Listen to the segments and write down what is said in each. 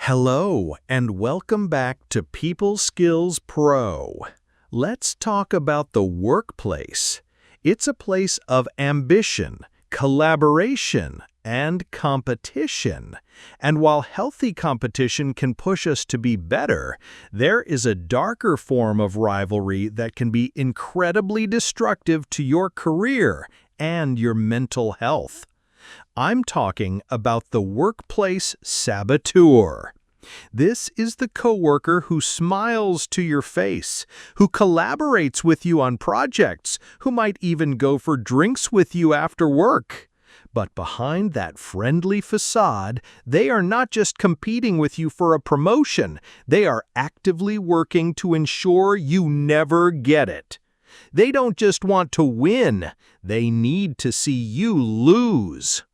Hello, and welcome back to People Skills Pro. Let's talk about the workplace. It's a place of ambition, collaboration, and competition. And while healthy competition can push us to be better, there is a darker form of rivalry that can be incredibly destructive to your career and your mental health. I'm talking about the workplace saboteur. This is the coworker who smiles to your face, who collaborates with you on projects, who might even go for drinks with you after work. But behind that friendly facade, they are not just competing with you for a promotion, they are actively working to ensure you never get it. They don't just want to win, they need to see you lose.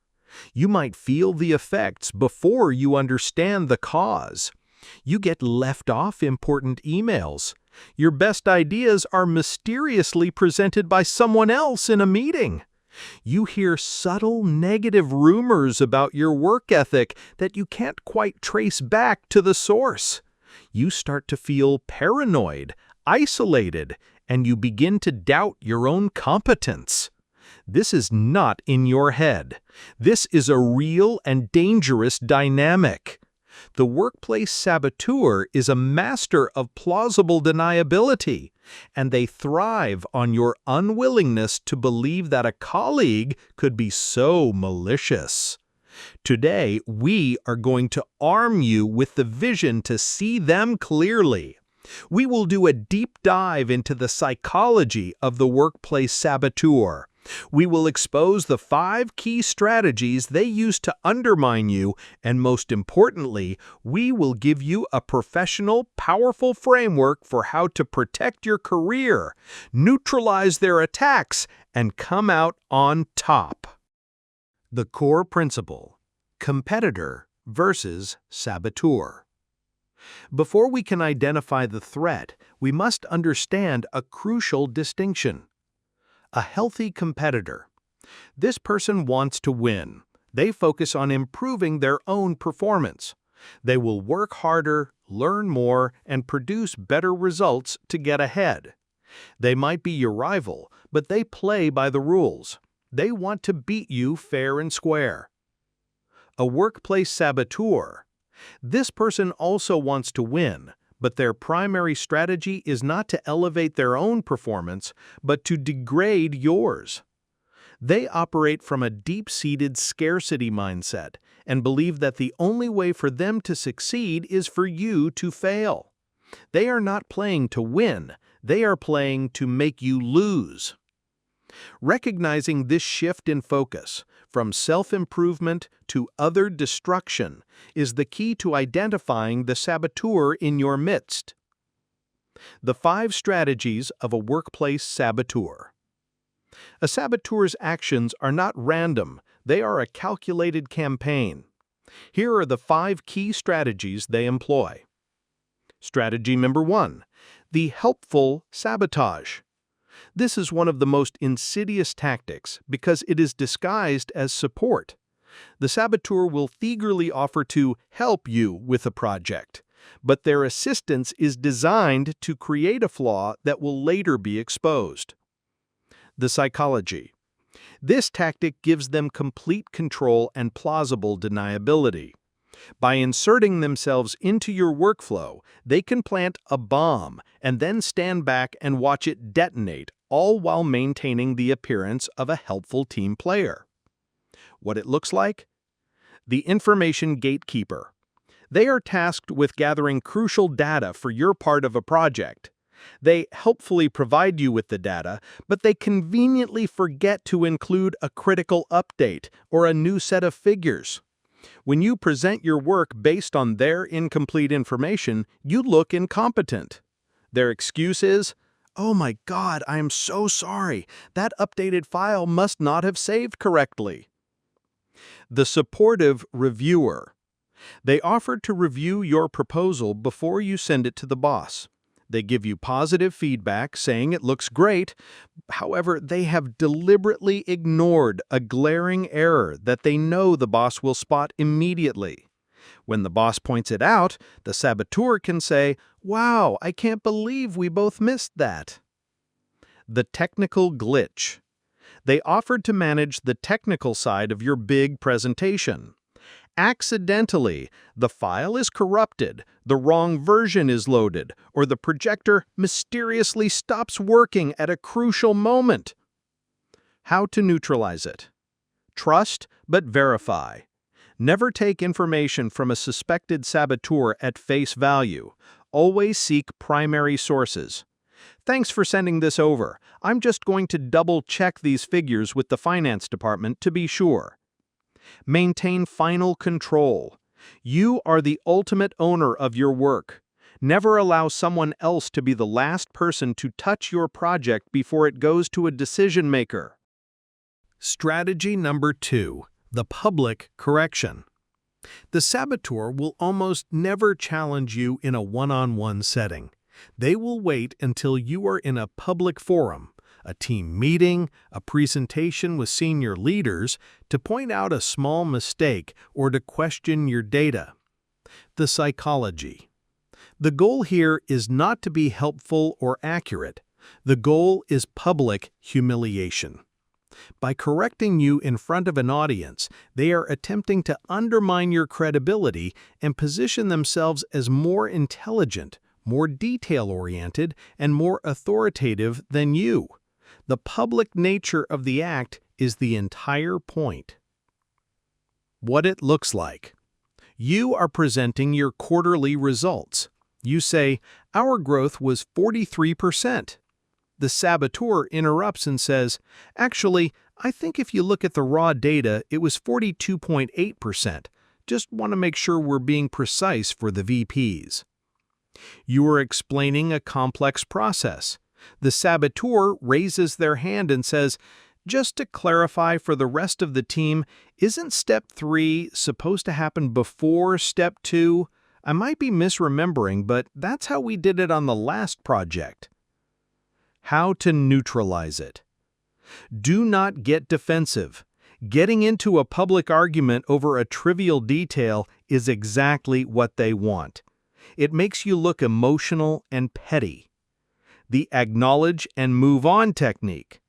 You might feel the effects before you understand the cause. You get left off important emails. Your best ideas are mysteriously presented by someone else in a meeting. You hear subtle negative rumors about your work ethic that you can't quite trace back to the source. You start to feel paranoid, isolated, and you begin to doubt your own competence. This is not in your head. This is a real and dangerous dynamic. The workplace saboteur is a master of plausible deniability, and they thrive on your unwillingness to believe that a colleague could be so malicious. Today, we are going to arm you with the vision to see them clearly. We will do a deep dive into the psychology of the workplace saboteur. We will expose the 5 key strategies they use to undermine you, and most importantly, we will give you a professional, powerful framework for how to protect your career, neutralize their attacks, and come out on top. The core principle: competitor versus saboteur. Before we can identify the threat, we must understand a crucial distinction. A healthy competitor. This person wants to win. They focus on improving their own performance. They will work harder, learn more, and produce better results to get ahead. They might be your rival, but they play by the rules. They want to beat you fair and square. A workplace saboteur. This person also wants to win, but their primary strategy is not to elevate their own performance, but to degrade yours. They operate from a deep-seated scarcity mindset and believe that the only way for them to succeed is for you to fail. They are not playing to win, they are playing to make you lose. Recognizing this shift in focus, from self-improvement to other destruction, is the key to identifying the saboteur in your midst. The 5 strategies of a workplace saboteur. A saboteur's actions are not random, they are a calculated campaign. Here are the 5 key strategies they employ. Strategy number 1, the helpful sabotage. This is one of the most insidious tactics because it is disguised as support. The saboteur will eagerly offer to help you with a project, but their assistance is designed to create a flaw that will later be exposed. The psychology. This tactic gives them complete control and plausible deniability. By inserting themselves into your workflow, they can plant a bomb and then stand back and watch it detonate, all while maintaining the appearance of a helpful team player. What it looks like? The information gatekeeper. They are tasked with gathering crucial data for your part of a project. They helpfully provide you with the data, but they conveniently forget to include a critical update or a new set of figures. When you present your work based on their incomplete information, you look incompetent. Their excuse is, "Oh my God, I am so sorry. That updated file must not have saved correctly." The supportive reviewer. They offer to review your proposal before you send it to the boss. They give you positive feedback saying it looks great. However, they have deliberately ignored a glaring error that they know the boss will spot immediately. When the boss points it out, the saboteur can say, "Wow, I can't believe we both missed that." The technical glitch. They offered to manage the technical side of your big presentation. Accidentally, the file is corrupted, the wrong version is loaded, or the projector mysteriously stops working at a crucial moment. How to neutralize it. Trust but verify. Never take information from a suspected saboteur at face value. Always seek primary sources. "Thanks for sending this over. I'm just going to double-check these figures with the finance department to be sure." Maintain final control. You are the ultimate owner of your work. Never allow someone else to be the last person to touch your project before it goes to a decision maker. Strategy number 2. The public correction. The saboteur will almost never challenge you in a one-on-one setting. They will wait until you are in a public forum, a team meeting, a presentation with senior leaders, to point out a small mistake or to question your data. The psychology. The goal here is not to be helpful or accurate. The goal is public humiliation. By correcting you in front of an audience, they are attempting to undermine your credibility and position themselves as more intelligent, more detail-oriented, and more authoritative than you. The public nature of the act is the entire point. What it looks like. You are presenting your quarterly results. You say, "Our growth was 43%. The saboteur interrupts and says, "Actually, I think if you look at the raw data, it was 42.8%. Just want to make sure we're being precise for the VPs." You are explaining a complex process. The saboteur raises their hand and says, "Just to clarify for the rest of the team, isn't step 3 supposed to happen before step 2? I might be misremembering, but that's how we did it on the last project." How to neutralize it. Do not get defensive. Getting into a public argument over a trivial detail is exactly what they want. It makes you look emotional and petty. The acknowledge and move on technique.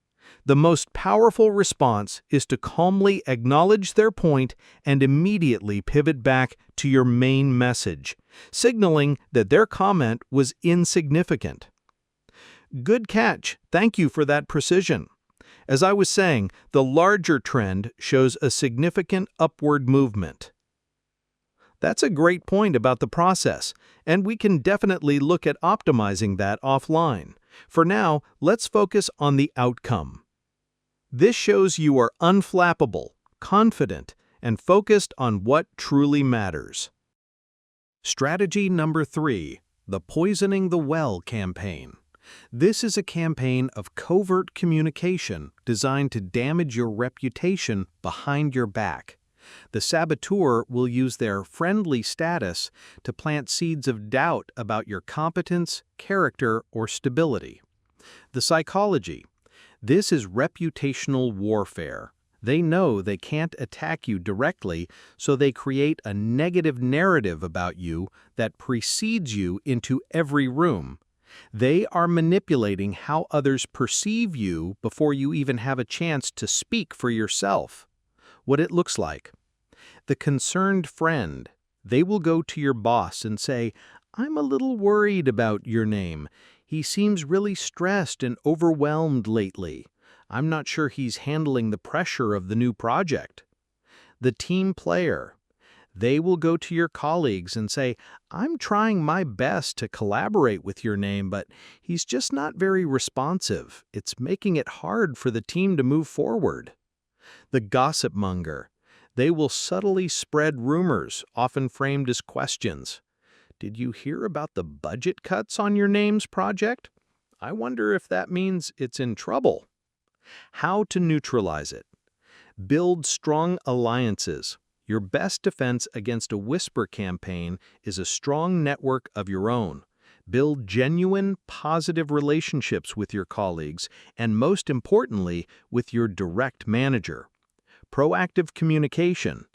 The most powerful response is to calmly acknowledge their point and immediately pivot back to your main message, signaling that their comment was insignificant. Good catch. Thank you for that precision. As I was saying, the larger trend shows a significant upward movement. That's a great point about the process, and we can definitely look at optimizing that offline. For now, let's focus on the outcome. This shows you are unflappable, confident, and focused on what truly matters. Strategy number 3. The Poisoning the Well campaign. This is a campaign of covert communication designed to damage your reputation behind your back. The saboteur will use their friendly status to plant seeds of doubt about your competence, character, or stability. The psychology. This is reputational warfare. They know they can't attack you directly, so they create a negative narrative about you that precedes you into every room. They are manipulating how others perceive you before you even have a chance to speak for yourself. What it looks like. The concerned friend. They will go to your boss and say, "I'm a little worried about your name. He seems really stressed and overwhelmed lately. I'm not sure he's handling the pressure of the new project." The team player. They will go to your colleagues and say, "I'm trying my best to collaborate with your name, but he's just not very responsive. It's making it hard for the team to move forward." The gossip monger. They will subtly spread rumors, often framed as questions. "Did you hear about the budget cuts on your name's project? I wonder if that means it's in trouble." How to neutralize it. Build strong alliances. Your best defense against a whisper campaign is a strong network of your own. Build genuine, positive relationships with your colleagues and, most importantly, with your direct manager. Proactive communication.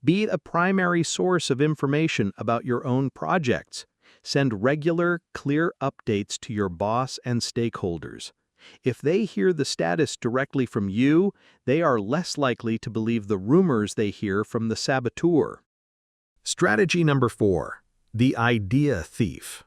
Be a primary source of information about your own projects. Send regular, clear updates to your boss and stakeholders. If they hear the status directly from you, they are less likely to believe the rumors they hear from the saboteur. Strategy number 4. The idea thief.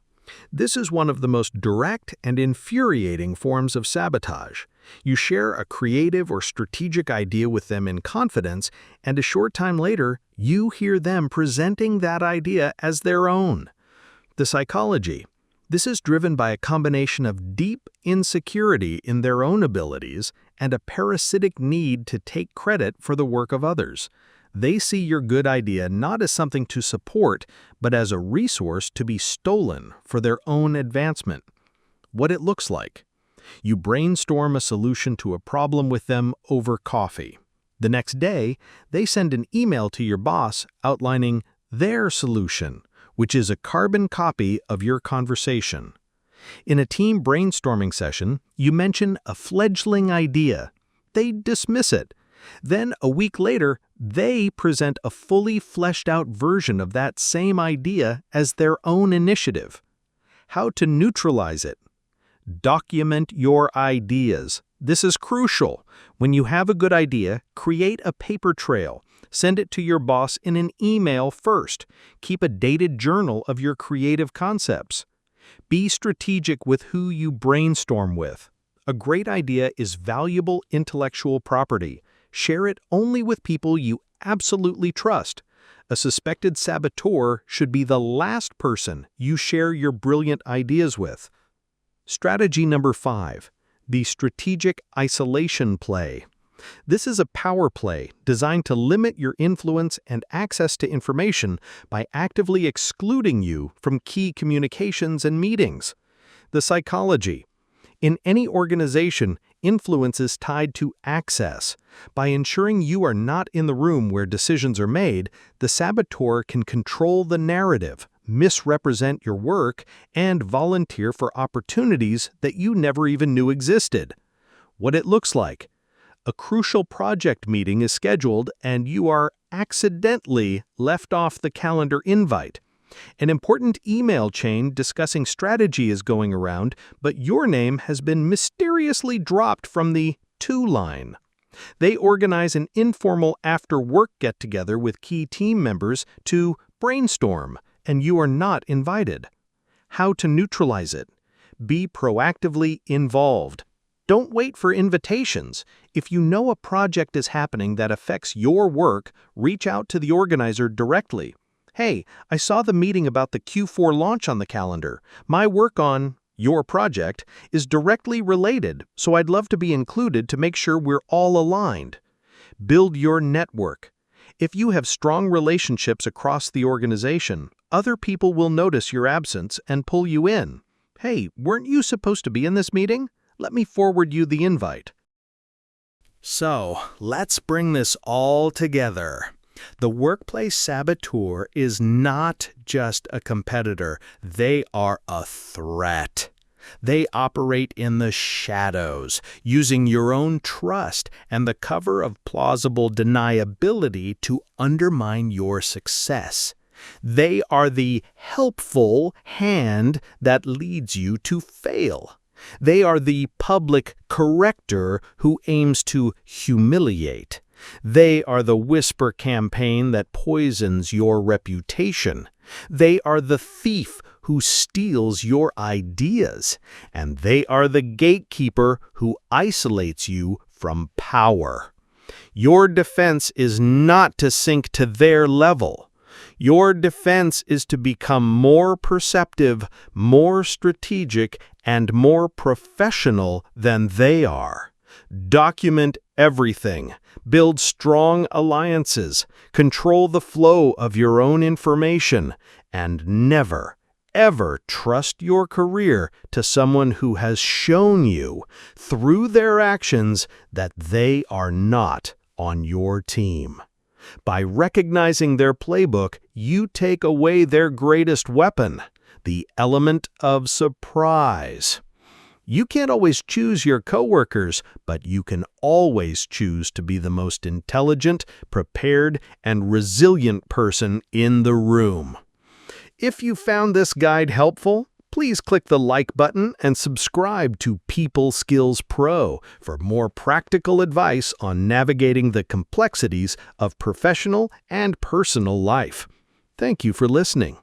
This is one of the most direct and infuriating forms of sabotage. You share a creative or strategic idea with them in confidence, and a short time later, you hear them presenting that idea as their own. The psychology. This is driven by a combination of deep insecurity in their own abilities and a parasitic need to take credit for the work of others. They see your good idea not as something to support, but as a resource to be stolen for their own advancement. What it looks like. You brainstorm a solution to a problem with them over coffee. The next day, they send an email to your boss outlining their solution, which is a carbon copy of your conversation. In a team brainstorming session, you mention a fledgling idea. They dismiss it. Then, a week later, they present a fully fleshed-out version of that same idea as their own initiative. How to neutralize it. Document your ideas. This is crucial. When you have a good idea, create a paper trail. Send it to your boss in an email first. Keep a dated journal of your creative concepts. Be strategic with who you brainstorm with. A great idea is valuable intellectual property. Share it only with people you absolutely trust. A suspected saboteur should be the last person you share your brilliant ideas with. Strategy number 5. The strategic isolation play. This is a power play designed to limit your influence and access to information by actively excluding you from key communications and meetings. The psychology. In any organization, influence is tied to access. By ensuring you are not in the room where decisions are made, the saboteur can control the narrative, misrepresent your work, and volunteer for opportunities that you never even knew existed. What it looks like. A crucial project meeting is scheduled and you are accidentally left off the calendar invite. An important email chain discussing strategy is going around, but your name has been mysteriously dropped from the to line. They organize an informal after-work get-together with key team members to brainstorm, and you are not invited. How to neutralize it. Be proactively involved. Don't wait for invitations. If you know a project is happening that affects your work, reach out to the organizer directly. Hey, I saw the meeting about the Q4 launch on the calendar. My work on your project is directly related, so I'd love to be included to make sure we're all aligned. Build your network. If you have strong relationships across the organization, other people will notice your absence and pull you in. Hey, weren't you supposed to be in this meeting? Let me forward you the invite. So, let's bring this all together. The workplace saboteur is not just a competitor, they are a threat. They operate in the shadows, using your own trust and the cover of plausible deniability to undermine your success. They are the helpful hand that leads you to fail. They are the public corrector who aims to humiliate. They are the whisper campaign that poisons your reputation. They are the thief who steals your ideas. And they are the gatekeeper who isolates you from power. Your defense is not to sink to their level. Your defense is to become more perceptive, more strategic, and more professional than they are. Document everything. Build strong alliances. Control the flow of your own information. And never, ever trust your career to someone who has shown you, through their actions, that they are not on your team. By recognizing their playbook, you take away their greatest weapon, the element of surprise. You can't always choose your coworkers, but you can always choose to be the most intelligent, prepared, and resilient person in the room. If you found this guide helpful, please click the like button and subscribe to People Skills Pro for more practical advice on navigating the complexities of professional and personal life. Thank you for listening.